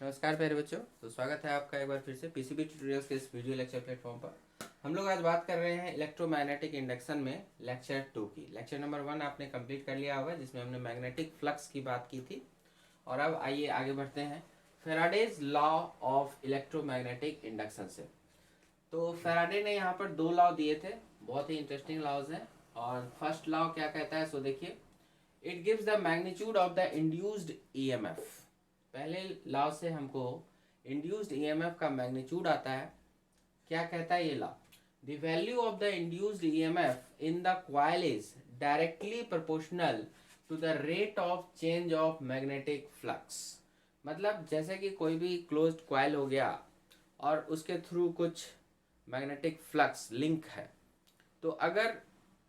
नमस्कार प्यारे बच्चों। तो स्वागत है आपका एक बार फिर से पीसीबी ट्यूटोरियल्स के इस वीडियो लेक्चर प्लेटफॉर्म पर। हम लोग आज बात कर रहे हैं इलेक्ट्रोमैग्नेटिक इंडक्शन में लेक्चर 2 की। लेक्चर नंबर 1 आपने कंप्लीट कर लिया होगा, जिसमें हमने मैग्नेटिक फ्लक्स की बात की थी। और अब आइए आगे बढ़ते हैं Faraday's law of electromagnetic induction से। तो फैराडे ने यहाँ पर 2 लॉ दिए थे, बहुत ही इंटरेस्टिंग लॉज हैं। और फर्स्ट लॉ क्या कहता है, सो देखिए, it gives the magnitude of the induced EMF. पहले लॉ से हमको इंड्यूस्ड ईएमएफ का मैग्नीट्यूड आता है। क्या कहता है ये law? The value of the induced EMF in the coil is directly proportional to the rate of change of magnetic flux. मतलब जैसे कि कोई भी क्लोज्ड कॉइल हो गया और उसके थ्रू कुछ मैग्नेटिक फ्लक्स लिंक है, तो अगर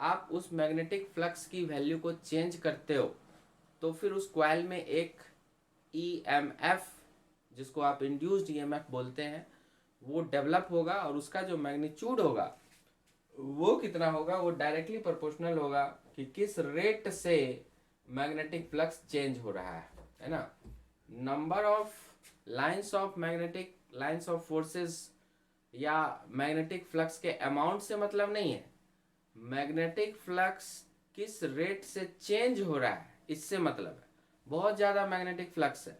आप उस मैग्नेटिक फ्लक्स की वैल्यू को चेंज करते हो तो फिर उस कॉइल में एक ईएमएफ, जिसको आप इंड्यूस्ड ईएमएफ बोलते हैं, वो डेवलप होगा। और उसका जो मैग्नीट्यूड होगा वो कितना होगा, वो डायरेक्टली प्रोपोर्शनल होगा कि किस रेट से मैग्नेटिक फ्लक्स चेंज हो रहा है ना। Number of lines of forces या मैग्नेटिक फ्लक्स के अमाउंट से मतलब नहीं है, मैग्नेटिक फ्लक्स किस रेट से चेंज हो रहा है इससे मतलब है। बहुत ज़्यादा मैग्नेटिक फ्लक्स है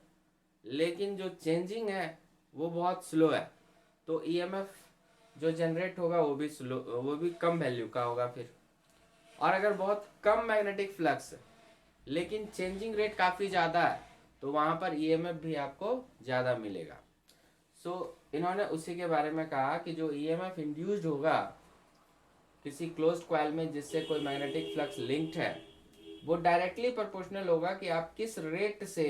लेकिन जो चेंजिंग है वो बहुत स्लो है, तो ईएमएफ जो जनरेट होगा वो भी स्लो, वो भी कम वैल्यू का होगा फिर। और अगर बहुत कम मैग्नेटिक फ्लक्स है लेकिन चेंजिंग रेट काफ़ी ज़्यादा है, तो वहाँ पर ईएमएफ भी आपको ज़्यादा मिलेगा। इन्होंने उसी के बारे में कहा कि जो ईएमएफ इंड्यूस्ड होगा किसी क्लोज्ड कॉइल में जिससे कोई मैग्नेटिक फ्लक्स लिंक्ड है, वो डायरेक्टली प्रोपोर्शनल होगा कि आप किस रेट से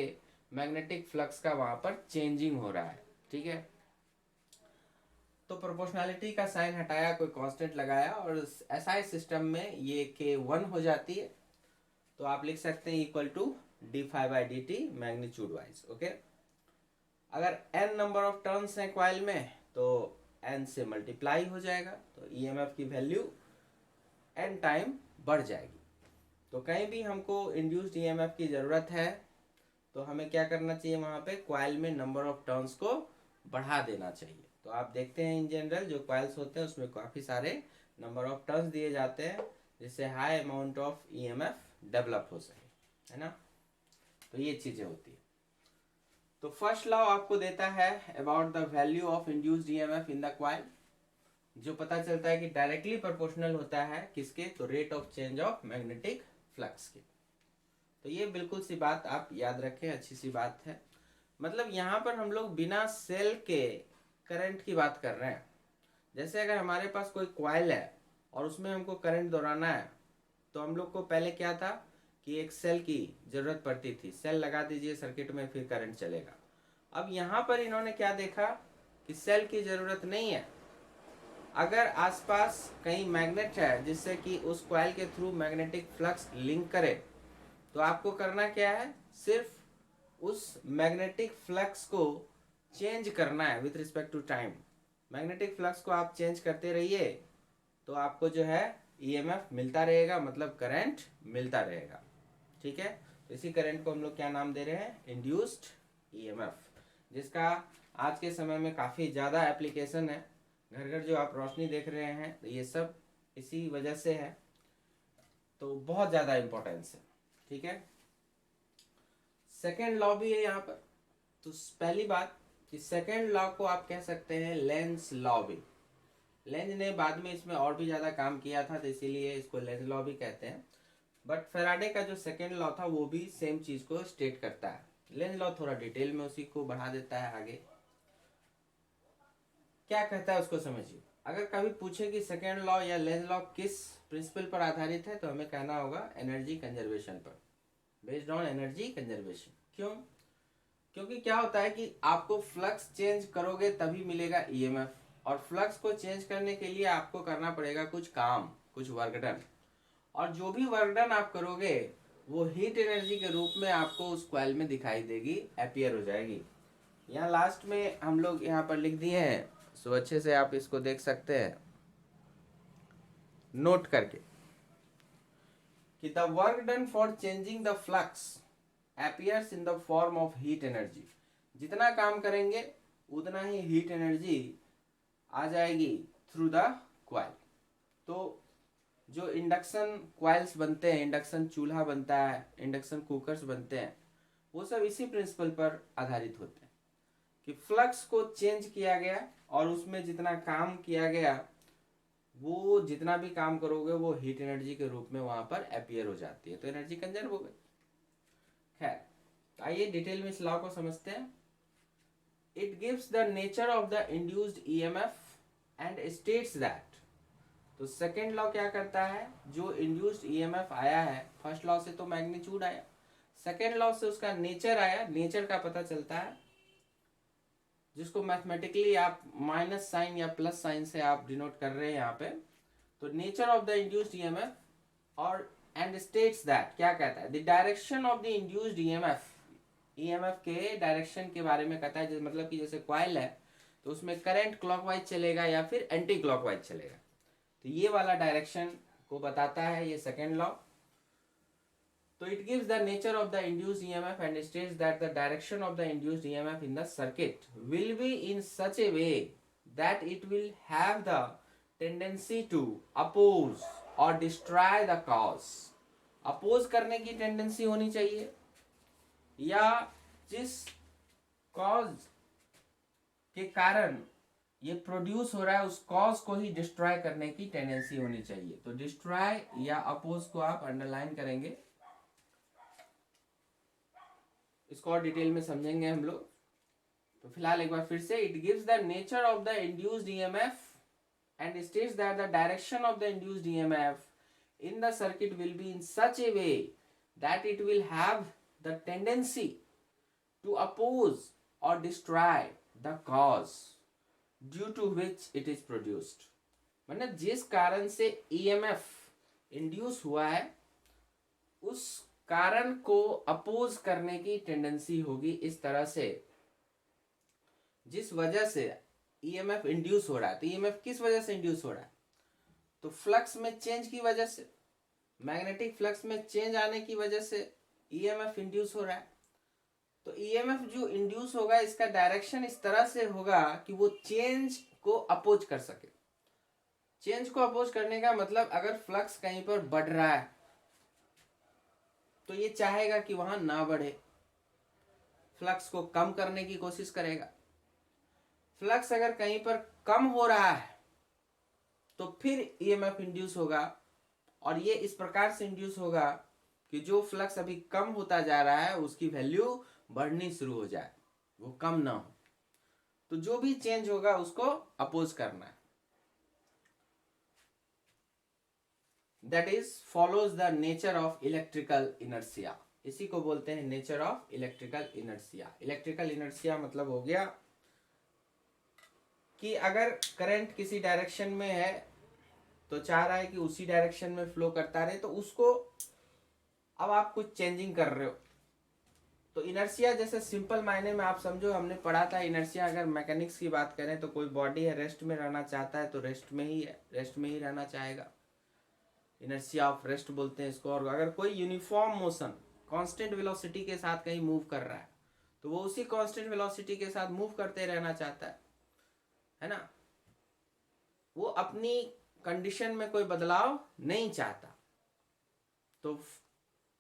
मैग्नेटिक फ्लक्स का वहां पर चेंजिंग हो रहा है। ठीक है, तो प्रोपोर्शनैलिटी का साइन हटाया, कोई कांस्टेंट लगाया और एसआई सिस्टम में ये के 1 हो जाती है। तो आप लिख सकते हैं equal to d phi by D t magnitude wise. Okay, अगर एन नंबर ऑफ टर्न्स हैं कॉइल में तो एन से मल्टीप्लाई हो जाएगा, तो ईएमएफ की वैल्यू एन टाइम बढ़ जाएगी। तो कहीं भी हमको इंड्यूस्ड ईएमएफ की ज़रूरत है तो हमें क्या करना चाहिए, वहाँ पे कॉइल में नंबर ऑफ टर्न्स को बढ़ा देना चाहिए। तो आप देखते हैं इन जनरल जो कॉइल्स होते हैं उसमें काफ़ी सारे नंबर ऑफ टर्न्स दिए जाते हैं जिससे high amount of EMF develop हो सके, है ना। तो ये चीज़ें होती है। तो फर्स्ट लॉ आपको देता है about the value of induced EMF in the coil, जो पता चलता है कि डायरेक्टली प्रोपोर्शनल होता है किसके, तो rate of change of magnetic flux के। तो ये बिल्कुल सी बात आप याद रखें, अच्छी सी बात है। मतलब यहाँ पर हम लोग बिना सेल के करंट की बात कर रहे हैं। जैसे अगर हमारे पास कोई कॉइल है और उसमें हमको करंट दौड़ाना है, तो हम लोग को पहले क्या था कि एक सेल की ज़रूरत पड़ती थी, सेल लगा दीजिए सर्किट में फिर करंट चलेगा। अब यहाँ पर इन्होंने क्या देखा कि सेल की ज़रूरत नहीं है। अगर आसपास कहीं मैग्नेट है जिससे कि उस कॉइल के थ्रू मैग्नेटिक फ्लक्स लिंक करे, तो आपको करना क्या है, सिर्फ उस मैग्नेटिक फ्लक्स को चेंज करना है with respect to time. Magnetic flux को आप चेंज करते रहिए तो आपको जो है ईएमएफ मिलता रहेगा, मतलब करंट मिलता रहेगा। ठीक है, तो इसी करंट को हम लोग क्या नाम दे रहे हैं, इंड्यूस्ड ईएमएफ, जिसका आज के समय में काफ़ी ज़्यादा एप्लीकेशन है। घर घर जो आप रोशनी देख रहे हैं तो ये सब इसी वजह से है, तो बहुत ज़्यादा इम्पोर्टेंस है। ठीक है, सेकेंड लॉ भी है यहाँ पर। तो पहली बात कि सेकेंड लॉ को आप कह सकते हैं लेंज लॉ भी। लेंज ने बाद में इसमें और भी ज़्यादा काम किया था तो इसीलिए इसको लेंज लॉ भी कहते हैं। बट फैराडे का जो सेकेंड लॉ था वो भी सेम चीज़ को स्टेट करता है। लेंज लॉ थोड़ा डिटेल में उसी को बढ़ा देता है आगे। क्या कहता है उसको समझिए। अगर कभी पूछे कि सेकेंड लॉ या लेंज लॉ किस प्रिंसिपल पर आधारित है, तो हमें कहना होगा एनर्जी कंजर्वेशन पर, बेस्ड ऑन एनर्जी कंजर्वेशन। क्यों? क्योंकि क्या होता है कि आपको फ्लक्स चेंज करोगे तभी मिलेगा ईएमएफ, और फ्लक्स को चेंज करने के लिए आपको करना पड़ेगा कुछ काम, कुछ वर्क डन। और जो भी वर्क डन आप करोगे वो हीट एनर्जी के रूप में आपको उस कॉइल में दिखाई देगी, अपीयर हो जाएगी। यहाँ लास्ट में हम लोग यहाँ पर लिख दिए हैं, सो अच्छे से आप इसको देख सकते हैं नोट करके कि the work done for changing the flux appears in the form of heat energy। जितना काम करेंगे उतना ही हीट एनर्जी आ जाएगी थ्रू द क्वाइल। तो जो इंडक्शन क्वाइल्स बनते हैं, इंडक्शन चूल्हा बनता है, इंडक्शन कुकर्स बनते हैं, वो सब इसी प्रिंसिपल पर आधारित होते हैं कि फ्लक्स को चेंज किया गया और उसमें जितना काम किया गया वो जितना भी काम करोगे वो हीट एनर्जी के रूप में वहां पर अपीयर हो जाती है, तो एनर्जी कंजर्व हो गई। खैर आइए डिटेल में इस लॉ को समझते हैं। It gives the nature of the induced EMF and states that. तो सेकेंड लॉ क्या करता है, जो इंड्यूस्ड ईएमएफ आया है, फर्स्ट लॉ से तो मैग्नीट्यूड आया, सेकेंड लॉ से उसका नेचर आया, नेचर का पता चलता है, जिसको मैथमेटिकली आप माइनस साइन या प्लस साइन से आप डिनोट कर रहे हैं यहाँ पे। तो nature of the induced EMF और एंड स्टेट्स दैट क्या कहता है, the direction of the induced EMF, EMF के डायरेक्शन के बारे में कहता है। मतलब कि जैसे कॉइल है तो उसमें करंट क्लॉकवाइज चलेगा या फिर एंटी क्लॉकवाइज चलेगा, तो ये वाला डायरेक्शन को बताता है ये सेकेंड लॉ। तो it gives the nature of the induced EMF and states that the direction of the induced EMF in the circuit will be in such a way that it will have the tendency to oppose or destroy the cause। Oppose करने की tendency होनी चाहिए या जिस cause के कारण ये produce हो रहा है उस कॉज को ही डिस्ट्रॉय करने की टेंडेंसी होनी चाहिए। तो डिस्ट्रॉय या अपोज को आप अंडरलाइन करेंगे, इसको और डिटेल में समझेंगे हम लोग। तो फिलहाल एक बार फिर से, it gives the nature of the induced EMF and states that the direction of the induced EMF in the circuit will be in such a way that it will have the tendency to oppose or destroy the cause due to which it is produced। मतलब जिस कारण से EMF induce हुआ है उस कारण को oppose करने की टेंडेंसी होगी इस तरह से, जिस वजह से EMF इंड्यूस हो रहा है। तो EMF किस वजह से इंड्यूस हो रहा है, तो फ्लक्स में चेंज की वजह से, मैग्नेटिक फ्लक्स में चेंज आने की वजह से ईएमएफ इंड्यूस हो रहा है। तो ईएमएफ जो इंड्यूस होगा इसका डायरेक्शन इस तरह से होगा कि वो चेंज को अपोज कर सके। चेंज को अपोज करने का मतलब अगर फ्लक्स कहीं पर बढ़ रहा है तो ये चाहेगा कि वहां ना बढ़े, फ्लक्स को कम करने की कोशिश करेगा। फ्लक्स अगर कहीं पर कम हो रहा है तो फिर ईएमएफ इंड्यूस होगा, और ये इस प्रकार से इंड्यूस होगा कि जो फ्लक्स अभी कम होता जा रहा है उसकी वैल्यू बढ़नी शुरू हो जाए, वो कम ना हो। तो जो भी चेंज होगा उसको अपोज करना है। That is follows the nature of electrical inertia. इसी को बोलते हैं nature of electrical inertia. Electrical inertia मतलब हो गया कि अगर करंट किसी डायरेक्शन में है तो चाह रहा है कि उसी डायरेक्शन में फ्लो करता रहे, तो उसको अब आप कुछ चेंजिंग कर रहे हो। तो इनर्शिया जैसे सिंपल मायने में आप समझो, हमने पढ़ा था इनर्शिया, अगर मैकेनिक्स की बात करें तो कोई बॉडी है रेस्ट में रहना चाहता है तो रेस्ट में ही है, रेस्ट में ही रहना चाहेगा, इनर्शिया ऑफ रेस्ट बोलते हैं इसको। और अगर कोई यूनिफॉर्म मोशन कांस्टेंट वेलोसिटी के साथ कहीं मूव कर रहा है तो वो उसी कांस्टेंट वेलोसिटी के साथ मूव करते रहना चाहता है ना, वो अपनी कंडीशन में कोई बदलाव नहीं चाहता। तो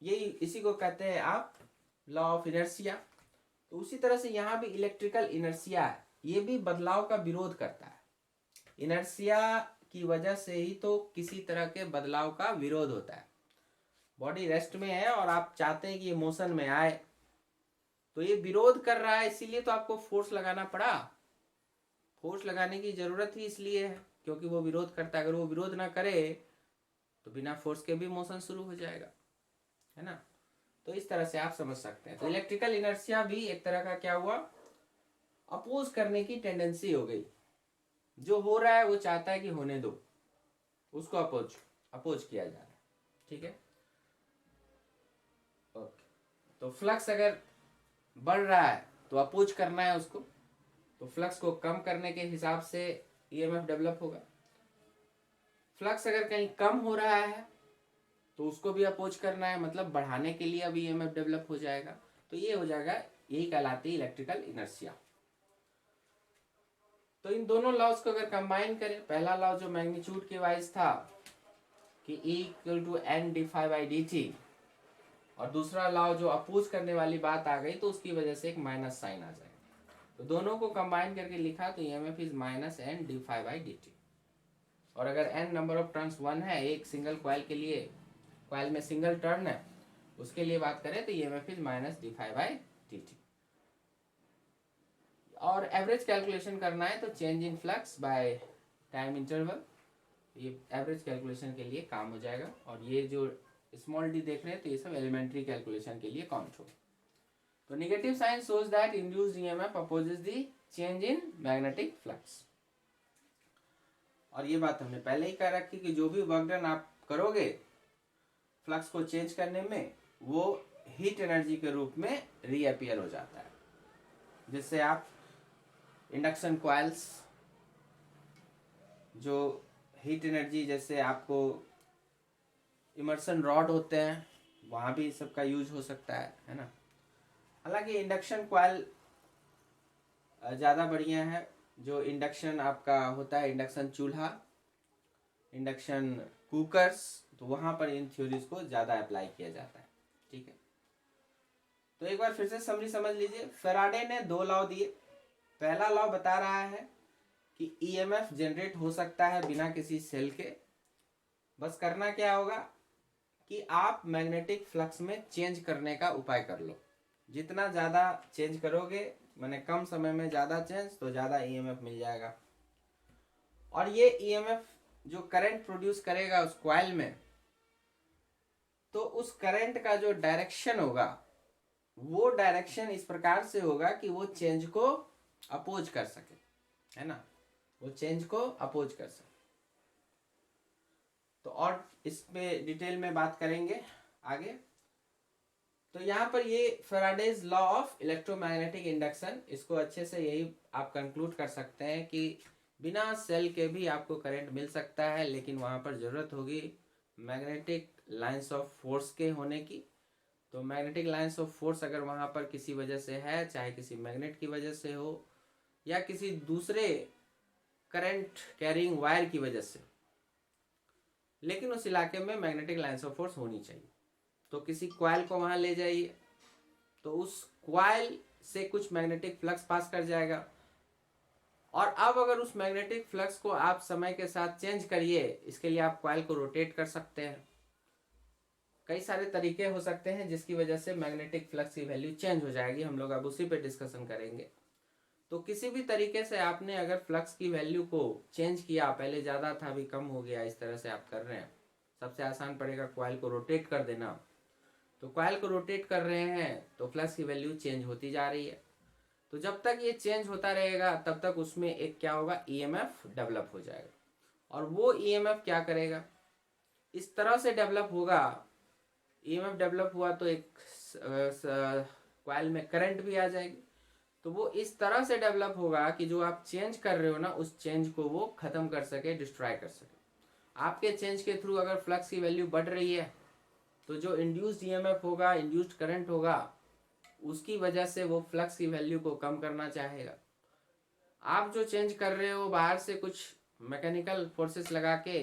यही इसी को कहते हैं आप लॉ ऑफ इनर्शिया। तो उसी तरह से यहाँ भी इलेक्ट्रिकल इनर्शिया है, ये भी बदलाव का विरोध करता है। इनर्शिया की वजह से ही तो किसी तरह के बदलाव का विरोध होता है। बॉडी रेस्ट में है और आप चाहते हैं कि ये मोशन में आए, तो ये विरोध कर रहा है, इसीलिए तो आपको फोर्स लगाना पड़ा। फोर्स लगाने की जरूरत ही इसलिए है क्योंकि वो विरोध करता है। अगर वो विरोध ना करे तो बिना फोर्स के भी मोशन शुरू हो जाएगा, है ना। तो इस तरह से आप समझ सकते हैं। तो इलेक्ट्रिकल इनर्शिया भी एक तरह का क्या हुआ, अपोज करने की टेंडेंसी हो गई। जो हो रहा है वो चाहता है कि होने दो, उसको अपोज किया जा रहा है, ठीक है। ओके, तो फ्लक्स अगर बढ़ रहा है तो अपोज करना है उसको, तो फ्लक्स को कम करने के हिसाब से ईएमएफ डेवलप होगा। फ्लक्स अगर कहीं कम हो रहा है तो उसको भी अपोज करना है, मतलब बढ़ाने के लिए अब ईएमएफ डेवलप हो जाएगा। तो ये हो जाएगा यही कहलाती है इलेक्ट्रिकल इनर्शिया। तो इन दोनों लॉज को अगर कंबाइन करें, पहला लॉ जो मैग्नीट्यूड के वाइज था कि E equal to N d phi by D t, और दूसरा लॉ जो अपोज करने वाली बात आ गई तो उसकी वजह से एक माइनस साइन आ जाएगा। तो दोनों को कंबाइन करके लिखा तो EMF is minus N d phi by D t. और अगर एन नंबर ऑफ टर्न्स 1 है एक सिंगल कॉइल के लिए, कॉइल में सिंगल टर्न है, उसके लिए बात करें तो EMF is minus d phi by D t. और एवरेज कैलकुलेशन करना है तो change in flux by time interval, ये एवरेज कैलकुलेशन के लिए काम हो जाएगा। और ये जो स्मॉल डी देख रहे हैं तो ये सब एलिमेंट्री कैलकुलेशन के लिए काउंट होगा। तो negative sign shows that induced EMF opposes the change in magnetic flux. और ये बात हमने पहले ही कह रखी कि जो भी वर्क डन आप करोगे फ्लक्स को चेंज करने में, वो हीट एनर्जी के रूप में रीअपियर हो जाता है, जिससे आप इंडक्शन कॉइल्स जो हीट एनर्जी, जैसे आपको इमर्सन रॉड होते हैं वहाँ भी सबका यूज हो सकता है ना। हालांकि इंडक्शन कॉइल ज़्यादा बढ़िया है। जो इंडक्शन आपका होता है, इंडक्शन चूल्हा, इंडक्शन कुकर्स, तो वहाँ पर इन थ्योरीज को ज़्यादा अप्लाई किया जाता है। ठीक है, तो एक बार फिर से समरी समझ लीजिए। फैराडे ने 2 लॉ दिए। पहला लॉ बता रहा है कि ईएमएफ जनरेट हो सकता है बिना किसी सेल के। बस करना क्या होगा कि आप मैग्नेटिक फ्लक्स में चेंज करने का उपाय कर लो। जितना ज़्यादा चेंज करोगे, मैंने कम समय में ज़्यादा चेंज, तो ज़्यादा ईएमएफ मिल जाएगा। और ये ईएमएफ जो करंट प्रोड्यूस करेगा उस कॉइल में, तो उस करंट का जो डायरेक्शन होगा वो डायरेक्शन इस प्रकार से होगा कि वो चेंज को अपोज कर सके, है ना, वो चेंज को अपोज कर सके। तो और इस पे डिटेल में बात करेंगे आगे। तो यहाँ पर ये Faraday's law of electromagnetic induction, इसको अच्छे से यही आप कंक्लूड कर सकते हैं कि बिना सेल के भी आपको करंट मिल सकता है, लेकिन वहाँ पर ज़रूरत होगी मैग्नेटिक लाइंस ऑफ फोर्स के होने की। तो मैग्नेटिक लाइंस ऑफ फोर्स अगर वहाँ पर किसी वजह से है, चाहे किसी मैग्नेट की वजह से हो या किसी दूसरे करंट कैरिंग वायर की वजह से, लेकिन उस इलाके में मैग्नेटिक लाइंस ऑफ फोर्स होनी चाहिए। तो किसी कॉइल को वहाँ ले जाइए, तो उस कॉइल से कुछ मैग्नेटिक फ्लक्स पास कर जाएगा। और अब अगर उस मैग्नेटिक फ्लक्स को आप समय के साथ चेंज करिए, इसके लिए आप कॉइल को रोटेट कर सकते हैं। कई सारे तरीके हो सकते हैं जिसकी वजह से मैग्नेटिक फ्लक्स की वैल्यू चेंज हो जाएगी, हम लोग अब उसी पे डिस्कशन करेंगे। तो किसी भी तरीके से आपने अगर फ्लक्स की वैल्यू को चेंज किया, पहले ज़्यादा था अभी कम हो गया, इस तरह से आप कर रहे हैं, सबसे आसान पड़ेगा कॉइल को रोटेट कर देना। तो कॉइल को रोटेट कर रहे हैं तो फ्लक्स की वैल्यू चेंज होती जा रही है। तो जब तक ये चेंज होता रहेगा तब तक उसमें एक क्या होगा, ईएमएफ डेवलप हो जाएगा। और वो ईएमएफ क्या करेगा, इस तरह से डेवलप होगा। ईएमएफ डेवलप हुआ तो एक कॉइल में करंट भी आ जाएगी। तो वो इस तरह से डेवलप होगा कि जो आप चेंज कर रहे हो ना, उस चेंज को वो खत्म कर सके, डिस्ट्रॉय कर सके। आपके चेंज के थ्रू अगर फ्लक्स की वैल्यू बढ़ रही है तो जो इंड्यूस्ड ईएमएफ होगा, इंड्यूस्ड करंट होगा, उसकी वजह से वो फ्लक्स की वैल्यू को कम करना चाहेगा। आप जो चेंज कर रहे हो बाहर से कुछ मैकेनिकल फोर्सेस लगा के,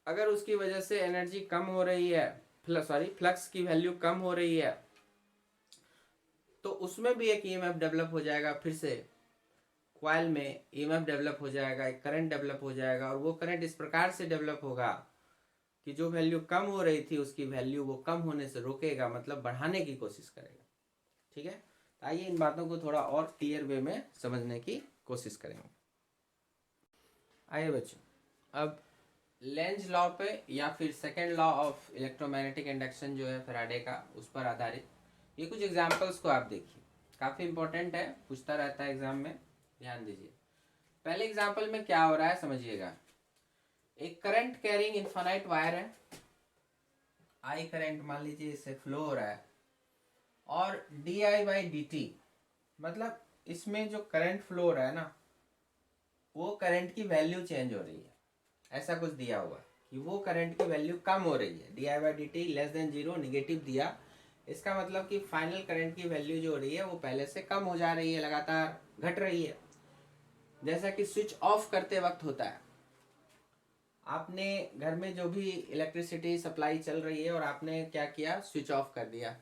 अगर उसकी वजह से एनर्जी कम हो रही है, फ्लक्स की वैल्यू कम हो रही है, तो उसमें भी एक ईएमएफ डेवलप हो जाएगा। फिर से कॉइल में ईएमएफ डेवलप हो जाएगा, एक करंट डेवलप हो जाएगा। और वो करंट इस प्रकार से डेवलप होगा कि जो वैल्यू कम हो रही थी उसकी वैल्यू वो कम होने से रोकेगा, मतलब बढ़ाने की कोशिश करेगा। ठीक है, आइए इन बातों को थोड़ा और क्लियर वे में समझने की कोशिश करेंगे। आइए बच्चों, अब लेंज लॉ पे या फिर second law of electromagnetic induction जो है फैराडे का, उस पर आधारित ये कुछ एग्जाम्पल्स को आप देखिए, काफ़ी इंपॉर्टेंट है, पूछता रहता है एग्जाम में, ध्यान दीजिए। पहले एग्जाम्पल में क्या हो रहा है समझिएगा। एक करंट कैरिंग इनफाइनाइट वायर है, आई करंट मान लीजिए इससे फ्लो हो रहा है, और D I by D T, मतलब इसमें जो करंट फ्लो हो रहा है ना, वो करंट की वैल्यू चेंज हो रही है। ऐसा कुछ दिया हुआ कि वो करंट की वैल्यू कम हो रही है, D I by D T less than zero, negative दिया, इसका मतलब कि फाइनल करंट की वैल्यू जो हो रही है वो पहले से कम हो जा रही है, लगातार घट रही है। जैसा कि स्विच ऑफ करते वक्त होता है, आपने घर में जो भी इलेक्ट्रिसिटी सप्लाई चल रही है और आपने क्या किया, स्विच ऑफ कर दिया,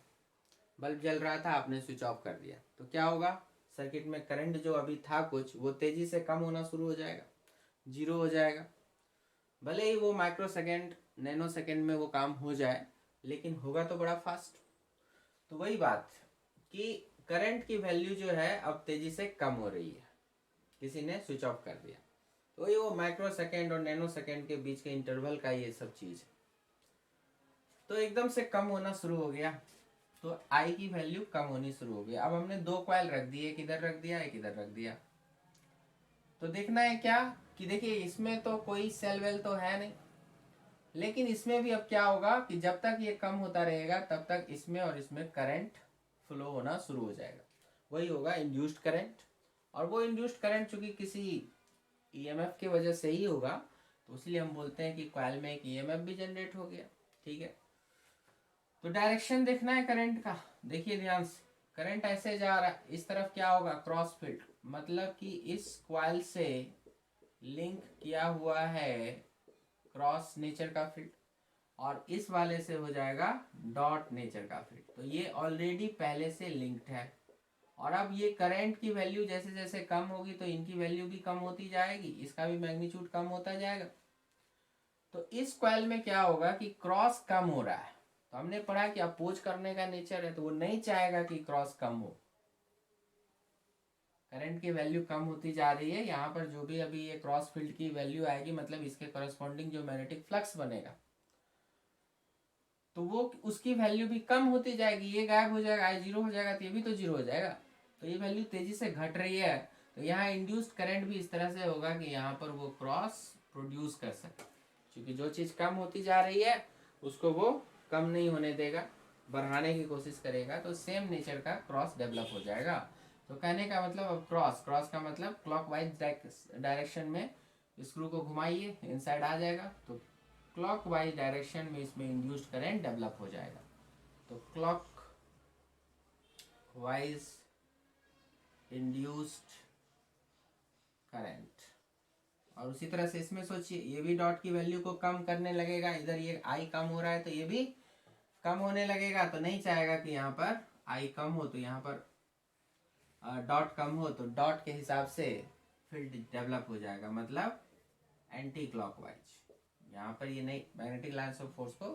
बल्ब जल रहा था आपने स्विच ऑफ कर दिया, तो क्या होगा, सर्किट में करंट जो अभी था कुछ, वो तेजी से कम होना शुरू हो जाएगा, जीरो हो जाएगा। भले ही वो माइक्रो सेकेंड, नैनो सेकेंड में वो काम हो जाए, लेकिन होगा तो बड़ा फास्ट। तो वही बात कि करंट की वैल्यू जो है अब तेजी से कम हो रही है, किसी ने स्विच ऑफ कर दिया। तो ये वो माइक्रो सेकेंड और नैनो सेकेंड के बीच के इंटरवल का ये सब चीज़ है। तो एकदम से कम होना शुरू हो गया, तो आई की वैल्यू कम होनी शुरू हो गई। अब हमने दो कॉइल रख दिए, एक इधर रख दिया, एक इधर रख दिया। तो देखना है क्या कि देखिए इसमें तो कोई सेल वेल तो है नहीं, लेकिन इसमें भी अब क्या होगा कि जब तक ये कम होता रहेगा तब तक इसमें और इसमें करंट फ्लो होना शुरू हो जाएगा। वही होगा इंड्यूस्ड करंट, और वो इंड्यूस्ड करंट चूंकि किसी ईएमएफ की वजह से ही होगा, तो इसलिए हम बोलते हैं कि कॉइल में एक ईएमएफ भी जनरेट हो गया। ठीक है, तो डायरेक्शन देखना है करंट का। देखिए ध्यान से, करंट ऐसे जा रहा है, इस तरफ क्या होगा, क्रॉस फील्ड, मतलब कि इस कॉइल से लिंक किया हुआ है क्रॉस नेचर का फील्ड, और इस वाले से हो जाएगा डॉट नेचर का फील्ड। तो ये ऑलरेडी पहले से लिंक्ड है, और अब ये करंट की वैल्यू जैसे जैसे कम होगी तो इनकी वैल्यू भी कम होती जाएगी, इसका भी मैग्नीट्यूड कम होता जाएगा। तो इस कॉइल में क्या होगा कि क्रॉस कम हो रहा है, तो हमने पढ़ा कि अपोज करने का नेचर है, तो वो नहीं चाहेगा कि क्रॉस कम हो, करंट की वैल्यू कम होती जा रही है। यहाँ पर जो भी अभी ये क्रॉस फील्ड की वैल्यू आएगी, मतलब इसके करस्पॉन्डिंग जो मैग्नेटिक फ्लक्स बनेगा, तो वो उसकी वैल्यू भी कम होती जाएगी, ये गायब हो जाएगा, आई जीरो हो जाएगा, तो ये भी तो जीरो हो जाएगा। तो ये वैल्यू तेजी से घट रही है, तो यहाँ इंड्यूस्ड करंट भी इस तरह से होगा कि यहाँ पर वो क्रॉस प्रोड्यूस कर सके, क्योंकि जो चीज़ कम होती जा रही है उसको वो कम नहीं होने देगा, बढ़ाने की कोशिश करेगा, तो सेम नेचर का क्रॉस डेवलप हो जाएगा। तो कहने का मतलब अब क्रॉस, क्रॉस का मतलब क्लॉकवाइज डायरेक्शन में स्क्रू को घुमाइए, इनसाइड आ जाएगा, तो क्लॉकवाइज डायरेक्शन में इसमें इंड्यूस्ड करंट डेवलप हो जाएगा। तो क्लॉक वाइज इंड्यूस्ड करंट, और उसी तरह से इसमें सोचिए, ये भी डॉट की वैल्यू को कम करने लगेगा, इधर ये आई कम हो रहा है तो ये भी कम होने लगेगा, तो नहीं चाहेगा कि यहाँ पर आई कम हो, तो यहाँ पर डॉट कम हो, तो डॉट के हिसाब से फील्ड डेवलप हो जाएगा, मतलब एंटी क्लॉकवाइज। यहाँ पर ये नहीं, मैग्नेटिक लाइन्स ऑफ फोर्स को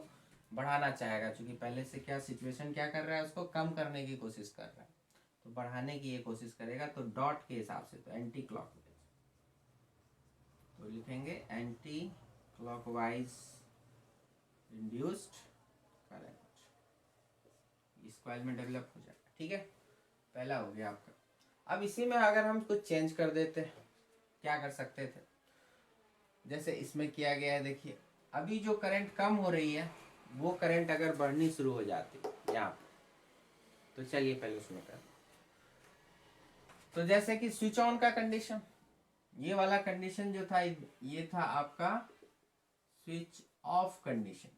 बढ़ाना चाहेगा, क्योंकि पहले से क्या सिचुएशन क्या कर रहा है, उसको कम करने की कोशिश कर रहा है, तो बढ़ाने की ये कोशिश करेगा, तो डॉट के हिसाब से, तो एंटी क्लॉकवाइज, तो लिखेंगे एंटी क्लॉकवाइज इंड्यूस्ड करंट, इस कॉइल में डेवलप हो जाएगा। ठीक है, पहला हो गया आपका। अब इसी में अगर हम कुछ चेंज कर देते, क्या कर सकते थे, जैसे इसमें किया गया है, देखिए अभी जो करंट कम हो रही है वो करंट अगर बढ़नी शुरू हो जाती यहाँ पे, तो चलिए पहले उसमें कर, तो जैसे कि स्विच ऑन का कंडीशन, ये वाला कंडीशन जो था ये था आपका स्विच ऑफ कंडीशन,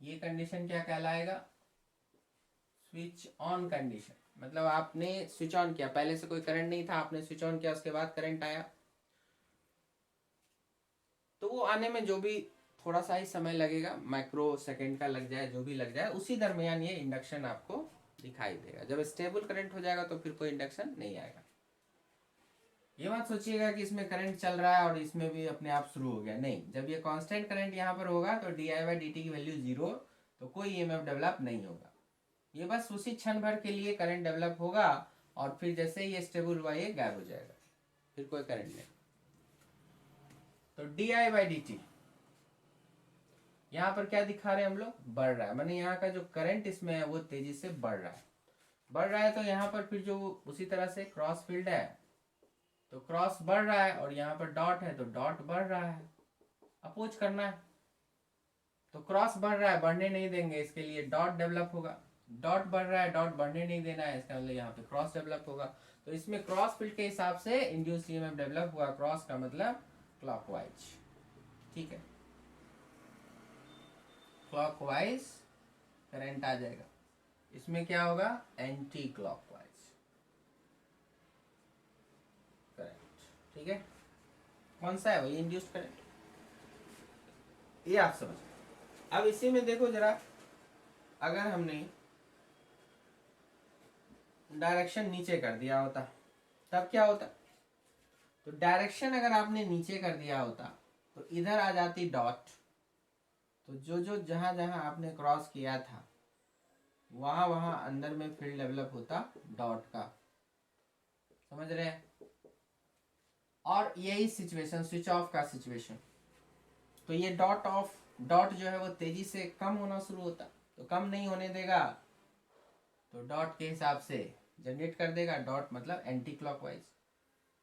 ये कंडीशन क्या कहलाएगा, स्विच ऑन कंडीशन। मतलब आपने स्विच ऑन किया, पहले से कोई करंट नहीं था, आपने स्विच ऑन किया, उसके बाद करंट आया, तो वो आने में जो भी थोड़ा सा ही समय लगेगा, माइक्रो सेकेंड का लग जाए, जो भी लग जाए, उसी दरमियान ये इंडक्शन आपको दिखाई देगा। जब स्टेबल करंट हो जाएगा तो फिर कोई इंडक्शन नहीं आएगा। ये मत सोचिएगा कि इसमें करंट चल रहा है और इसमें भी अपने आप शुरू हो गया, नहीं, जब ये कांस्टेंट करंट यहाँ पर होगा तो D I by D T की वैल्यू जीरो, तो कोई ईएमएफ डेवलप नहीं होगा, ये बस उसी क्षण भर के लिए करंट डेवलप होगा, और फिर जैसे ही ये स्टेबल हुआ ये गायब हो जाएगा, फिर कोई करंट नहीं। तो D I by D T यहाँ पर क्या दिखा रहे हैं हम लोग, बढ़ रहा है, माने यहाँ का जो करंट इसमें है वो तेजी से बढ़ रहा है, बढ़ रहा है, तो यहाँ पर फिर जो उसी तरह से क्रॉस फील्ड है, तो क्रॉस बढ़ रहा है, और यहाँ पर डॉट है तो डॉट बढ़ रहा है, अपोज करना है, तो क्रॉस बढ़ रहा है, बढ़ने नहीं देंगे, इसके लिए डॉट डेवलप होगा, डॉट बढ़ रहा है, डॉट बढ़ने नहीं देना है, इसका मतलब यहाँ पे क्रॉस डेवलप होगा, तो इसमें क्रॉस फील्ड के हिसाब से इंड्यूस ईएमएफ डेवलप हुआ, क्रॉस का मतलब क्लॉकवाइज। ठीक है, क्लॉकवाइज करंट आ जाएगा, इसमें क्या होगा, एंटी क्लॉकवाइज करंट। ठीक है, कौन सा है वही इंड्यूस्ड करंट, ये आप समझ। अब इसी में देखो जरा, अगर हमने डायरेक्शन नीचे कर दिया होता तब क्या होता। तो डायरेक्शन अगर आपने नीचे कर दिया होता तो इधर आ जाती डॉट, तो जो जो जहां जहां आपने क्रॉस किया था वहां वहां अंदर में फील्ड डेवलप होता डॉट का, समझ रहे हैं। और यही सिचुएशन स्विच ऑफ का सिचुएशन, तो ये डॉट जो है वो तेजी से कम होना शुरू होता, तो कम नहीं होने देगा, तो डॉट के हिसाब से जनरेट कर देगा। डॉट मतलब एंटी क्लॉकवाइज,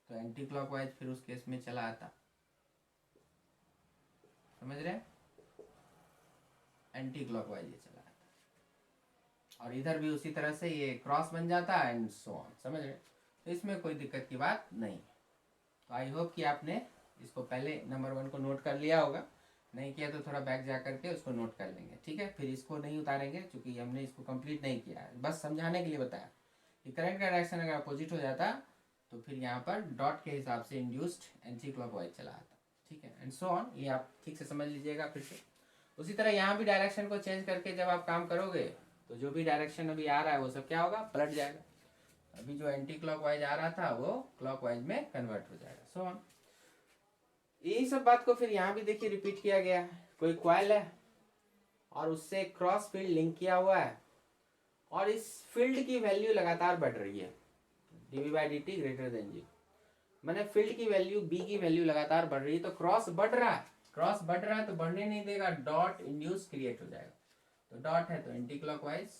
तो एंटी क्लॉकवाइज फिर उस केस में चला आता, समझ रहे हैं, एंटी क्लॉकवाइज ये चला आता। और इधर भी उसी तरह से ये क्रॉस बन जाता एंड सो ऑन, समझ रहे। तो इसमें कोई दिक्कत की बात नहीं। तो आई होप कि आपने इसको पहले नंबर 1 को नोट कर लिया होगा, नहीं किया तो थोड़ा बैक जा करके उसको नोट कर लेंगे। ठीक है, फिर इसको नहीं उतारेंगे क्योंकि हमने इसको कंप्लीट नहीं किया है, बस समझाने के लिए बताया कि करंट का डायरेक्शन अगर अपोजिट हो जाता तो फिर यहाँ पर डॉट के हिसाब से इंड्यूस्ड एंटी क्लॉकवाइज चला आता। ठीक है, एंड सो ऑन, ये आप ठीक से समझ लीजिएगा फिर से। उसी तरह यहाँ भी डायरेक्शन को चेंज करके जब आप काम करोगे तो जो भी डायरेक्शन अभी आ रहा है वो सब क्या होगा, पलट जाएगा। अभी जो एंटी क्लॉकवाइज आ रहा था वो क्लॉकवाइज में कन्वर्ट हो जाएगा, सो ऑन। यही सब बात को फिर यहाँ भी देखिए रिपीट किया गया है। कोई कॉइल है और उससे क्रॉस फील्ड लिंक किया हुआ है और इस फील्ड की वैल्यू लगातार बढ़ रही है, dV/dt ग्रेटर देन 0, मैंने फील्ड की वैल्यू बी की वैल्यू लगातार बढ़ रही है, तो क्रॉस बढ़ रहा है, क्रॉस बढ़ रहा है तो बढ़ने नहीं देगा, डॉट इंड्यूस क्रिएट हो जाएगा। तो डॉट है तो एंटी क्लॉकवाइज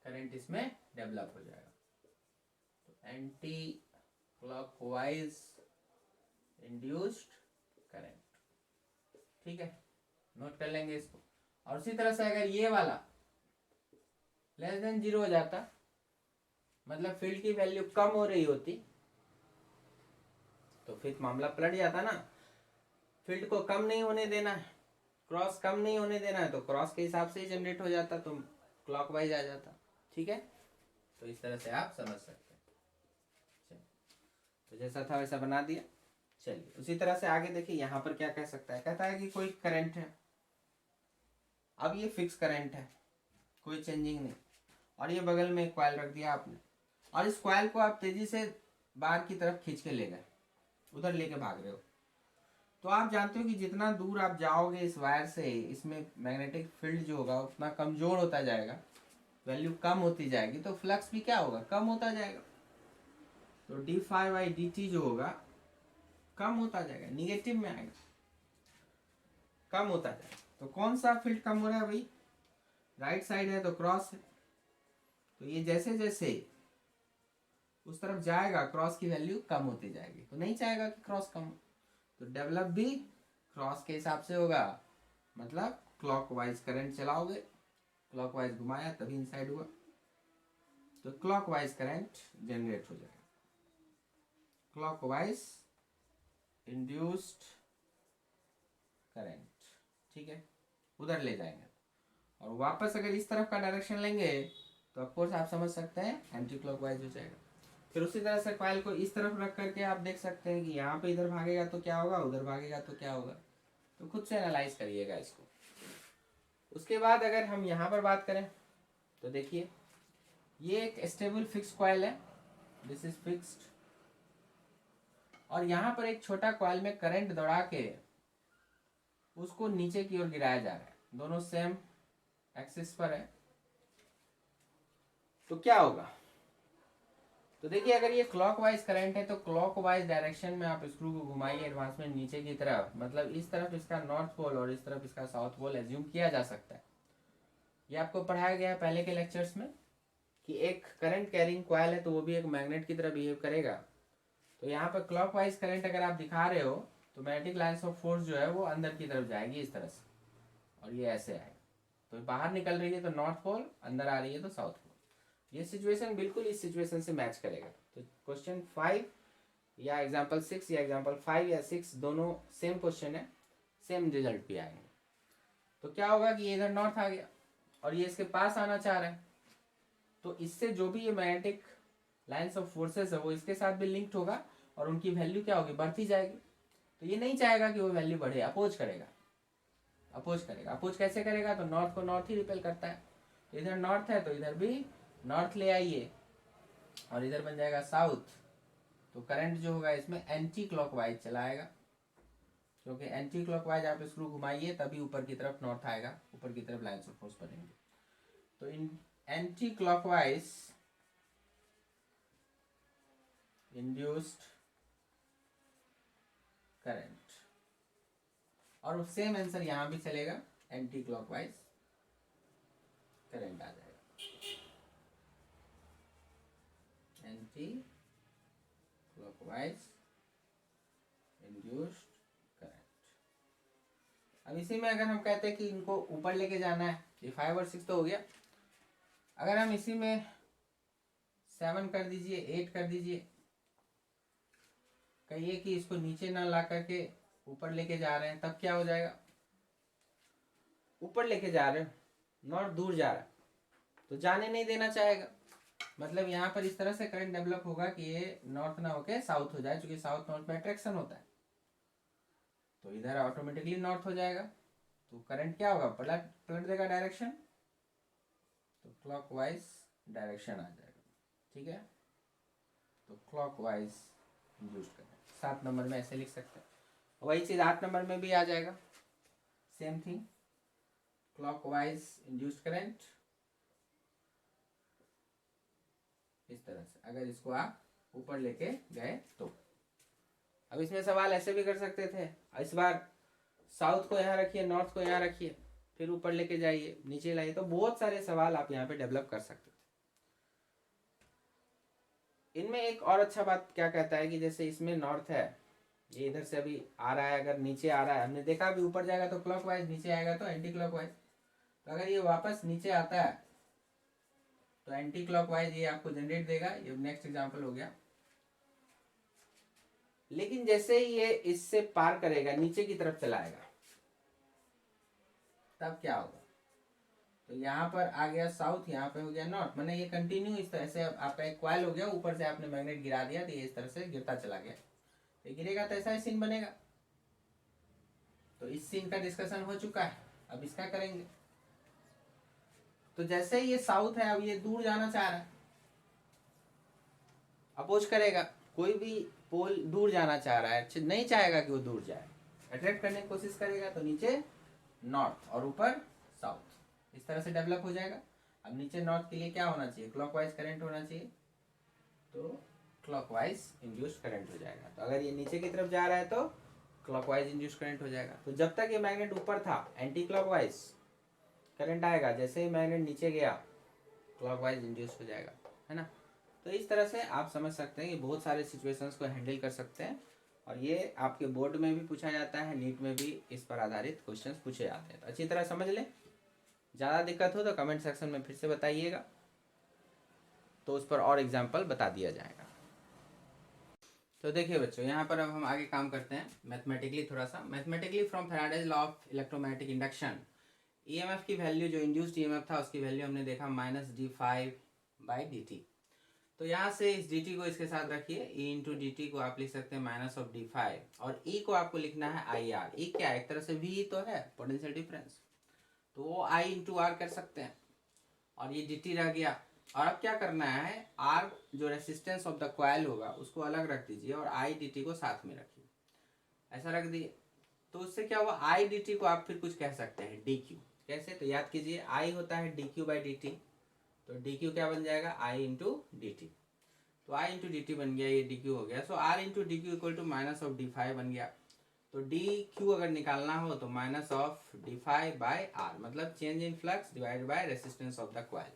करंट इसमें डेवलप हो जाएगा, तो एंटी क्लॉकवाइज इंड्यूस्ड करंट। ठीक है, नोट कर लेंगे इसको। और उसी तरह से अगर ये वाला लेस देन 0 हो जाता, मतलब फील्ड की वैल्यू कम हो रही होती, तो फिर मामला पलट जाता ना। फील्ड को कम नहीं होने देना है, क्रॉस कम नहीं होने देना है, तो क्रॉस के हिसाब से ही जनरेट हो जाता, तो क्लॉकवाइज आ जाता। ठीक है, तो इस तरह से आप समझ सकते हैं। तो जैसा था वैसा बना दिया। चलिए उसी तरह से आगे देखिए, यहाँ पर क्या कह सकता है, कहता है कि कोई करंट है, अब ये फिक्स करंट है, कोई चेंजिंग नहीं, और ये बगल में एक कॉइल रख दिया आपने, और इस कॉइल को आप तेजी से बाहर की तरफ खींच के ले गए, उधर लेके भाग रहे हो। तो आप जानते हो कि जितना दूर आप जाओगे इस वायर से, इसमें मैग्नेटिक फील्ड जो होगा उतना कमजोर होता जाएगा, वैल्यू कम होती जाएगी, तो फ्लक्स भी क्या होगा, कम होता जाएगा। तो d∅dt जो होगा कम होता जाएगा, निगेटिव में आएगा, कम होता जाएगा। तो कौन सा फील्ड कम हो रहा है भाई, राइट साइड है तो क्रॉस है, तो ये जैसे जैसे उस तरफ जाएगा क्रॉस की वैल्यू कम होती जाएगी, तो नहीं चाहेगा कि क्रॉस कम हो, तो डेवलप भी क्रॉस के हिसाब से होगा, मतलब क्लॉकवाइज करंट चलाओगे, क्लॉकवाइज घुमाया तभी इनसाइड हुआ, तो क्लॉकवाइज करंट जनरेट हो जाएगा, क्लॉकवाइज इंड्यूस्ड करंट। ठीक है, उधर ले जाएंगे, और वापस अगर इस तरफ का डायरेक्शन लेंगे तो ऑफकोर्स आप समझ सकते हैं एंटी क्लॉकवाइज हो जाएगा। फिर उसी तरह से कॉइल को इस तरफ रख करके आप देख सकते हैं कि यहाँ पे इधर भागेगा तो क्या होगा, उधर भागेगा तो क्या होगा, तो खुद से एनालाइज करिएगा इसको। उसके बाद अगर हम यहाँ पर बात करें तो देखिए, ये एक स्टेबल फिक्स कॉइल है, दिस इज फिक्स्ड, और यहाँ पर एक छोटा कॉइल में करंट दौड़ा के उसको नीचे की ओर गिराया जा रहा है, दोनों सेम एक्सिस पर है। तो क्या होगा, तो देखिए अगर ये क्लॉकवाइज करंट है तो क्लॉकवाइज डायरेक्शन में आप स्क्रू को घुमाइए एडवांस में नीचे की तरफ, मतलब इस तरफ इसका नॉर्थ पोल और इस तरफ इसका साउथ पोल एज्यूम किया जा सकता है। ये आपको पढ़ाया गया है पहले के लेक्चर्स में कि एक करंट कैरिंग कॉइल है तो वो भी एक मैग्नेट की तरह बिहेव करेगा। तो यहाँ पर क्लॉकवाइज करंट अगर आप दिखा रहे हो तो मैग्नेटिक लाइन्स ऑफ फोर्स जो है वो अंदर की तरफ जाएगी इस तरह से, और ये ऐसे आएगा, तो बाहर निकल रही है तो नॉर्थ पोल, अंदर आ रही है तो साउथ पोल। ये सिचुएशन बिल्कुल इस सिचुएशन से मैच करेगा। तो क्वेश्चन 5 या एग्जाम्पल 6 या एग्जाम्पल 5 या 6 दोनों सेम क्वेश्चन है, सेम रिजल्ट भी आएंगे। तो क्या होगा कि ये इधर नॉर्थ आ गया और ये इसके पास आना चाह रहा है, तो इससे जो भी ये मैग्नेटिक लाइन्स ऑफ फोर्सेस है वो इसके साथ भी लिंक्ड होगा और उनकी वैल्यू क्या होगी, बढ़ती जाएगी। तो ये नहीं चाहेगा कि वो वैल्यू बढ़े, अपोज करेगा। अपोज कैसे करेगा, तो नॉर्थ को नॉर्थ ही रिपेल करता है। तो इधर नॉर्थ है तो इधर भी नॉर्थ ले आइए और इधर बन जाएगा साउथ। तो करंट जो होगा इसमें एंटी क्लॉकवाइज चलाएगा, क्योंकि एंटी क्लॉकवाइज आप स्क्रू घुमाइए तभी ऊपर की तरफ नॉर्थ आएगा, ऊपर की तरफ लाइन्स ऑफ फोर्स बनेंगे। तो इन एंटी क्लॉकवाइज इंड्यूस्ड करंट, और सेम आंसर यहां भी चलेगा, एंटी क्लॉकवाइज करंट आ जाएगा, एंटी क्लॉकवाइज इंड्यूस्ड करंट। अब इसी में अगर हम कहते हैं कि इनको ऊपर लेके जाना है, ये 5 और 6 तो हो गया। अगर हम इसी में 7 कर दीजिए, 8 कर दीजिए, कहिए कि इसको नीचे ना ला करके ऊपर लेके जा रहे हैं, तब क्या हो जाएगा, ऊपर लेके जा रहे हो, नॉर्थ दूर जा रहा है तो जाने नहीं देना चाहेगा। मतलब यहाँ पर इस तरह से करंट डेवलप होगा कि ये नॉर्थ ना होके साउथ हो जाए, क्योंकि साउथ नॉर्थ में अट्रैक्शन होता है, तो इधर ऑटोमेटिकली नॉर्थ हो जाएगा। तो करंट क्या होगा, पलट देगा डायरेक्शन, तो क्लॉकवाइज डायरेक्शन आ जाएगा। ठीक है, तो क्लॉकवाइज इंड्यूस्ड करंट 7 नंबर में ऐसे लिख सकते हैं। वही चीज 8 नंबर में भी आ जाएगा, same thing, clockwise induced current इस तरह से, अगर इसको आप ऊपर लेके गए तो। अब इसमें सवाल ऐसे भी कर सकते थे, इस बार साउथ को यहाँ रखिए, नॉर्थ को यहाँ रखिए, फिर ऊपर लेके जाइए, नीचे लाइए, तो बहुत सारे सवाल आप यहाँ पे डेवलप कर सकते थे। इनमें एक और अच्छा बात क्या कहता है कि जैसे इसमें नॉर्थ है, ये इधर से अभी आ रहा है, अगर नीचे आ रहा है, हमने देखा अभी ऊपर जाएगा तो क्लॉकवाइज, नीचे आएगा तो एंटी क्लॉकवाइज। तो अगर ये वापस नीचे आता है तो एंटी क्लॉकवाइज ये आपको जनरेट देगा। ये नेक्स्ट एग्जांपल हो गया। लेकिन जैसे ही ये इससे पार करेगा, नीचे की तरफ चलाएगा, तब क्या होगा, तो यहाँ पर आ गया साउथ, यहाँ पे हो गया नॉर्थ, मैंने ये कंटिन्यू इस तरह से आपका एक क्वाइल हो गया, ऊपर से आपने मैग्नेट गिरा दिया तो ये इस तरह से गिरता चला गया। ये गिरेगा तो ऐसा ही सीन बनेगा। तो इस सीन का डिस्कशन हो चुका है, अब इसका करेंगे। तो जैसे ही ये साउथ है, अब ये दूर जाना चाह रहा है, अपोज करेगा, कोई भी पोल दूर जाना चाह रहा है, नहीं चाहेगा कि वो दूर जाए, अट्रैक्ट करने की कोशिश करेगा, तो नीचे नॉर्थ और ऊपर साउथ, इस तरह से डेवलप हो जाएगा। अब नीचे नॉर्थ के लिए क्या होना चाहिए, क्लॉकवाइज करंट होना चाहिए, तो क्लॉकवाइज इंड्यूस्ड करंट हो जाएगा। तो अगर ये नीचे की तरफ जा रहा है तो क्लॉकवाइज इंड्यूस्ड करंट हो जाएगा। तो जब तक ये मैग्नेट ऊपर था एंटी क्लॉकवाइज करंट आएगा, जैसे ही मैग्नेट नीचे गया क्लॉकवाइज इंड्यूस्ड हो जाएगा, है ना। तो इस तरह से आप समझ सकते हैं कि बहुत सारे सिचुएशंस को हैंडल कर सकते हैं, और ये आपके बोर्ड में भी पूछा जाता है, नीट में भी इस पर आधारित क्वेश्चंस पूछे जाते हैं। तो अच्छी तरह समझ लें। ज़्यादा दिक्कत हो तो कमेंट सेक्शन में फिर से बताइएगा, तो उस पर और एग्जाम्पल बता दिया जाएगा। तो देखिए बच्चों, यहाँ पर अब हम आगे काम करते हैं मैथमेटिकली थोड़ा सा। Mathematically from Faraday's law of electromagnetic induction, EMF की वैल्यू जो इंड्यूस्ड ईएमएफ था उसकी वैल्यू हमने देखा -d∅/dt। तो यहाँ से इस dt को इसके साथ रखिए, e/dt को आप लिख सकते हैं -d∅, और e को आपको लिखना है IR। e क्या है, एक तरह से v ही तो है, पोटेंशियल डिफरेंस, तो वो I/R कर सकते हैं, और ये dt रह गया। और अब क्या करना है, R जो रेसिस्टेंस ऑफ द कॉइल होगा उसको अलग रख दीजिए, और I/dt को साथ में रखिए, ऐसा रख दिए। तो उससे क्या हुआ, I/dt को आप फिर कुछ कह सकते हैं dq। कैसे, तो याद कीजिए I होता है dq/dt, तो dq क्या बन जाएगा, I/dt। तो I/dt बन गया, ये dq हो गया। सो R/dq इक्वल टू -d∅ बन गया। तो dq अगर निकालना हो तो -d∅/R, मतलब change in flux divided by resistance of the coil.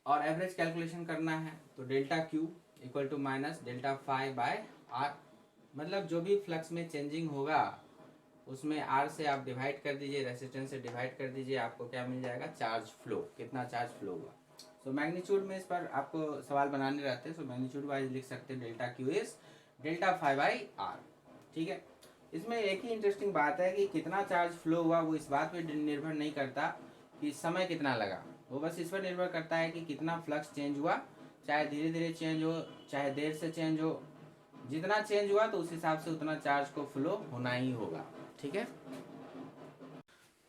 और एवरेज कैलकुलेशन करना है तो ΔQ इक्वल टू -ΔΦ/R, मतलब जो भी फ्लक्स में चेंजिंग होगा उसमें R से आप डिवाइड कर दीजिए, रेसिस्टेंस से डिवाइड कर दीजिए, आपको क्या मिल जाएगा, चार्ज फ्लो, कितना चार्ज फ्लो हुआ। सो मैग्नीट्यूड में इस पर आपको सवाल बनाने रहते हैं, सो मैग्नीट्यूड वाइज लिख सकते हैं ΔQ इज ΔΦ/R। ठीक है, इसमें एक ही इंटरेस्टिंग बात है कि कितना चार्ज फ्लो हुआ वो इस बात पे निर्भर नहीं करता कि समय कितना लगा, वो बस इस पर निर्भर करता है कि कितना फ्लक्स चेंज हुआ, चाहे धीरे धीरे चेंज हो चाहे देर से चेंज हो, जितना चेंज हुआ तो उस हिसाब से उतना चार्ज को फ्लो होना ही होगा। ठीक है,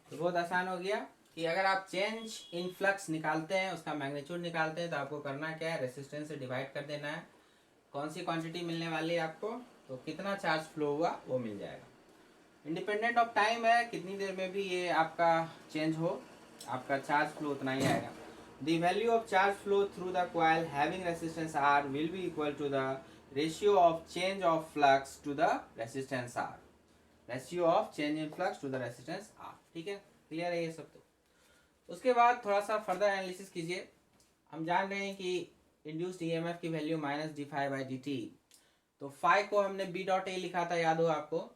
तो बहुत आसान हो गया कि अगर आप चेंज इन फ्लक्स निकालते हैं, उसका मैग्नीट्यूड निकालते हैं, तो आपको करना क्या है, रेसिस्टेंस से डिवाइड कर देना है। कौन सी क्वांटिटी मिलने वाली है आपको, तो कितना चार्ज फ्लो हुआ वो मिल जाएगा। इंडिपेंडेंट ऑफ टाइम है, कितनी देर में भी ये आपका चेंज हो, आपका चार्ज फ्लो उतना ही आएगा। The value of charge flow through the coil having resistance R will be equal to the ratio of change of flux to the resistance R, ratio of change in flux to the resistance R. ठीक है, clear है ये सब। तो उसके बाद थोड़ा सा फर्दर एनालिसिस कीजिए। हम जान रहे हैं कि इंड्यूस्ड ईएमएफ की value minus d phi by D T, तो फाई को हमने बी डॉट ए लिखा था, याद हो आपको,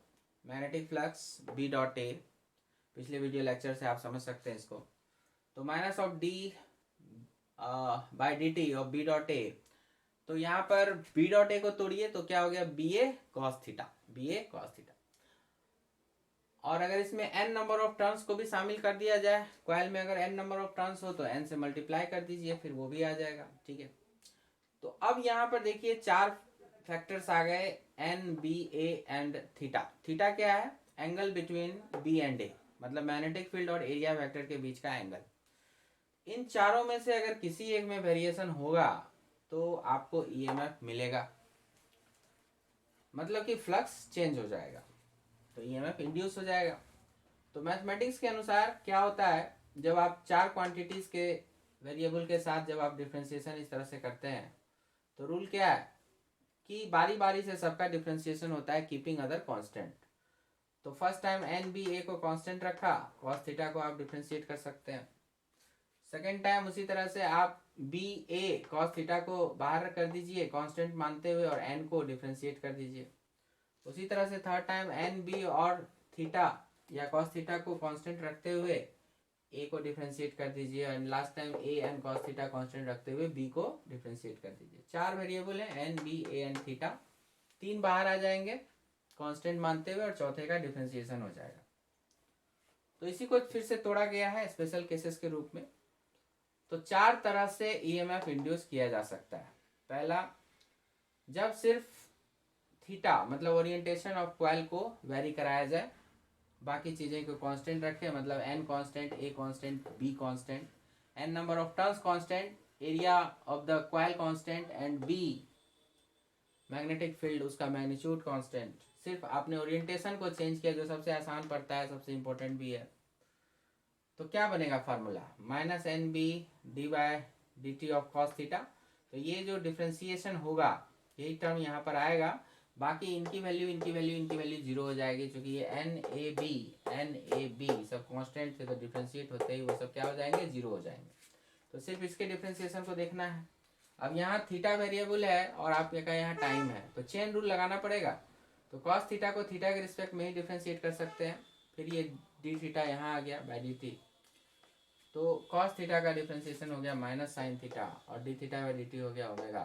magnetic flux B dot A, पिछले वीडियो लेक्चर से आप समझ सकते हैं इसको। तो minus of d by D t of B dot A, तो यहाँ पर बी डॉट ए को तोड़िए तो क्या हो गया, B A cos theta, B A cos theta. और अगर इसमें n नंबर ऑफ टर्न्स को भी शामिल कर दिया जाए, कॉइल में अगर n नंबर ऑफ टर्न्स हो तो n से मल्टीप्लाई कर दीजिए, फिर वो भी आ जाएगा। ठीक है, तो अब यहाँ पर देखिए चार फैक्टर्स आ गए, n, b, a and theta. Theta क्या है, angle between b and a, मतलब मैग्नेटिक फील्ड और एरिया वेक्टर के बीच का एंगल। इन चारों में से अगर किसी एक में वेरिएशन होगा तो आपको ईएमएफ मिलेगा, मतलब कि फ्लक्स चेंज हो जाएगा, तो ईएमएफ इंड्यूस हो जाएगा। तो मैथमेटिक्स के अनुसार क्या होता है, जब आप चार क्वांटिटीज के वेरिएबल के साथ जब आप डिफ्रेंशिएशन इस तरह से करते हैं, तो रूल क्या है कि बारी बारी से सबका डिफ्रेंशिएशन होता है कीपिंग अदर कांस्टेंट। तो फर्स्ट टाइम एन बी ए को कांस्टेंट रखा, कॉस थीटा को आप डिफ्रेंशिएट कर सकते हैं। सेकेंड टाइम उसी तरह से आप बी ए कॉस थीटा को बाहर कर दीजिए कांस्टेंट मानते हुए, और एन को डिफ्रेंशिएट कर दीजिए। उसी तरह से थर्ड टाइम एन बी और थीटा या कॉस थीटा को कांस्टेंट रखते हुए ए को डिफरेंशिएट कर दीजिए, और last time A N cos theta constant रखते हुए बी को डिफरेंशिएट कर दीजिए। चार वेरिएबल हैं, N B A N theta, तीन बाहर आ जाएंगे कांस्टेंट मानते हुए और चौथे का डिफरेंशिएशन हो जाएगा। तो इसी को फिर से तोड़ा गया है स्पेशल केसेस के रूप में। तो चार तरह से ईएमएफ इंड्यूस किया जा सकता है। पहला, जब सिर्फ थीटा मतलब ओरिएंटेशन ऑफ कॉइल को वेरी कराया जाए, बाकी चीजें को कांस्टेंट रखें, मतलब N constant, A constant, B constant, N number of turns constant, area of the coil constant, and B magnetic field उसका मैग्नीट्यूड कांस्टेंट। सिर्फ आपने ओरिएंटेशन को चेंज किया, जो सबसे आसान पड़ता है, सबसे इंपॉर्टेंट भी है। तो क्या बनेगा formula, minus N B d by d t of cos theta. तो ये जो डिफ्रेंसिएशन होगा यही टर्म यहाँ पर आएगा, बाकी इनकी वैल्यू इनकी वैल्यू इनकी वैल्यू जीरो हो जाएगी, क्योंकि ये एन ए बी सब कांस्टेंट थे, तो डिफ्रेंशिएट होते ही वो सब क्या हो जाएंगे, जीरो हो जाएंगे। तो सिर्फ इसके डिफ्रेंसिएशन को देखना है। अब यहाँ थीटा वेरिएबल है और आपका यहाँ टाइम है, तो चेन रूल लगाना पड़ेगा। तो कॉस थीटा को थीटा के रिस्पेक्ट में ही डिफ्रेंशिएट कर सकते हैं। फिर ये डी थीटा यहाँ आ गया बाई डी टी, तो कॉस थीटा का डिफ्रेंसिएशन हो गया माइनस साइन थीटा, और D theta by D T हो गया ओमेगा।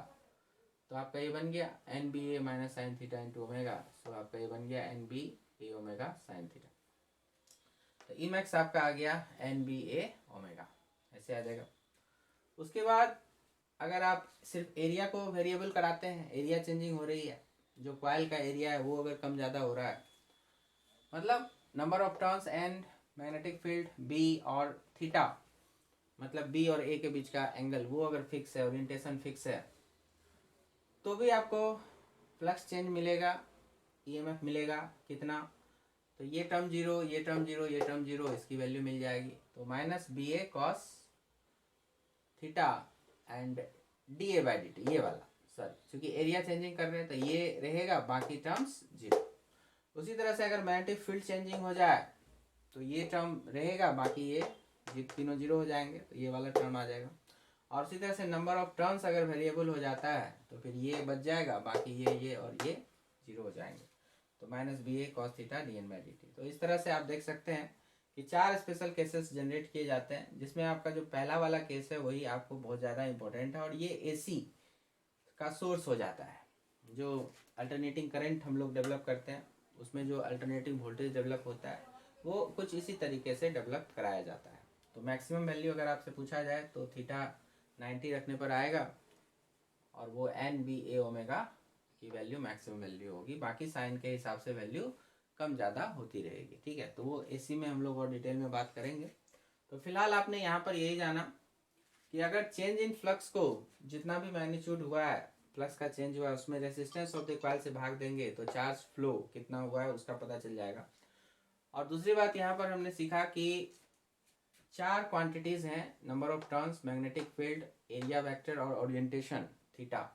तो आपका ये बन गया N B A minus sine theta into omega. तो आपका ये बन गया N B A omega sine theta. तो ई मैक्स आपका आ गया एन बी ए ओमेगा, ऐसे आ जाएगा। उसके बाद अगर आप सिर्फ एरिया को वेरिएबल कराते हैं, एरिया चेंजिंग हो रही है, जो कॉइल का एरिया है वो अगर कम ज़्यादा हो रहा है, मतलब number of turns and magnetic field B और थीटा, मतलब बी और ए के बीच का एंगल, वो अगर फिक्स है, ओरिएंटेशन फिक्स है, तो भी आपको फ्लक्स चेंज मिलेगा, ईएमएफ मिलेगा। कितना, तो ये टर्म जीरो, ये टर्म जीरो, ये टर्म जीरो, इसकी वैल्यू मिल जाएगी। तो minus B A cos theta and d A by D t, ये वाला सॉरी, क्योंकि एरिया चेंजिंग कर रहे हैं तो ये रहेगा, बाकी टर्म्स जीरो। उसी तरह से अगर मैग्नेटिक फील्ड चेंजिंग हो जाए तो ये टर्म रहेगा, बाकी ये तीनों जीरो हो जाएंगे, तो ये वाला टर्म आ जाएगा। और इसी तरह से नंबर ऑफ टर्न्स अगर वेरिएबल हो जाता है तो फिर ये बच जाएगा, बाकी ये और ये जीरो हो जाएंगे। तो minus B A cos theta d N by D T. तो इस तरह से आप देख सकते हैं कि चार स्पेशल केसेस जनरेट किए जाते हैं, जिसमें आपका जो पहला वाला केस है वही आपको बहुत ज़्यादा इंपॉर्टेंट है, और ये एसी का सोर्स हो जाता है। जो अल्टरनेटिंग करंट हम लोग डेवलप करते हैं, उसमें जो अल्टरनेटिंग वोल्टेज डेवलप होता है वो कुछ इसी तरीके से डेवलप कराया जाता है। तो मैक्सिमम वैल्यू अगर आपसे पूछा जाए तो थीटा 90 रखने पर आएगा, और वो एन बी ए ओमेगा की वैल्यू मैक्सिमम वैल्यू होगी। बाकी साइन के हिसाब से वैल्यू कम ज़्यादा होती रहेगी, ठीक है। तो वो इसी में हम लोग और डिटेल में बात करेंगे। तो फिलहाल आपने यहाँ पर यही जाना कि अगर चेंज इन फ्लक्स को जितना भी मैग्नीट्यूड हुआ है, फ्लक्स का चेंज हुआ है, उसमें रेसिस्टेंस ऑफ द कॉइल से भाग देंगे तो चार्ज फ्लो कितना हुआ है उसका पता चल जाएगा। और दूसरी बात यहाँ पर हमने सीखा कि 4 क्वांटिटीज़ हैं, number of turns, magnetic field, area vector और ओरिएंटेशन थीटा।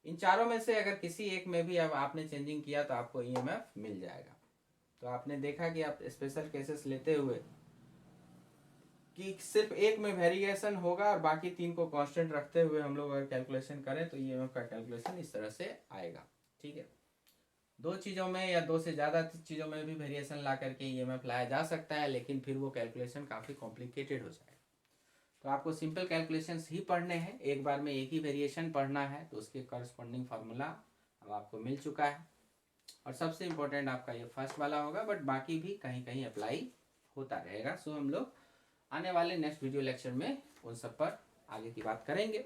इन चारों में से अगर किसी एक में भी अब आपने चेंजिंग किया तो आपको ईएमएफ मिल जाएगा। तो आपने देखा कि आप स्पेशल केसेस लेते हुए कि सिर्फ एक में वेरिएशन होगा और बाकी 3 को कांस्टेंट रखते हुए हम लोग अगर कैलकुलेशन करें तो ईएमएफ का कैलकुलेशन इस तरह से आएगा, ठीक है। 2 चीज़ों में या 2 से ज़्यादा चीज़ों में भी वेरिएशन ला करके ईएमएफ लाया जा सकता है, लेकिन फिर वो कैलकुलेशन काफ़ी कॉम्प्लिकेटेड हो जाएगा। तो आपको सिंपल कैलकुलेशंस ही पढ़ने हैं, एक बार में एक ही वेरिएशन पढ़ना है, तो उसके करस्पॉन्डिंग फार्मूला अब आपको मिल चुका है। और सबसे इम्पोर्टेंट आपका ये फर्स्ट वाला होगा, बट बाकी भी कहीं कहीं अप्लाई होता रहेगा। सो हम लोग आने वाले नेक्स्ट वीडियो लेक्चर में उन सब पर आगे की बात करेंगे।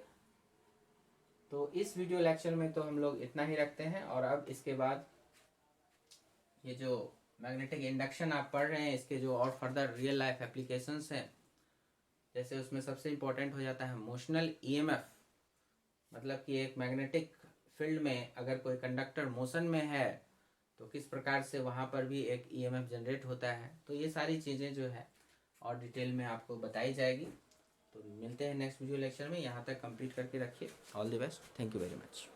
तो इस वीडियो लेक्चर में तो हम लोग इतना ही रखते हैं, और अब इसके बाद ये जो मैग्नेटिक इंडक्शन आप पढ़ रहे हैं, इसके जो और फर्दर रियल लाइफ एप्लीकेशंस हैं, जैसे उसमें सबसे इम्पोर्टेंट हो जाता है मोशनल ईएमएफ, मतलब कि एक मैग्नेटिक फील्ड में अगर कोई कंडक्टर मोशन में है तो किस प्रकार से वहाँ पर भी एक ईएमएफ जनरेट होता है। तो ये सारी चीज़ें जो है और डिटेल में आपको बताई जाएगी। तो मिलते हैं नेक्स्ट वीडियो लेक्चर में, यहाँ तक कंप्लीट करके रखिए। All the best, thank you very much.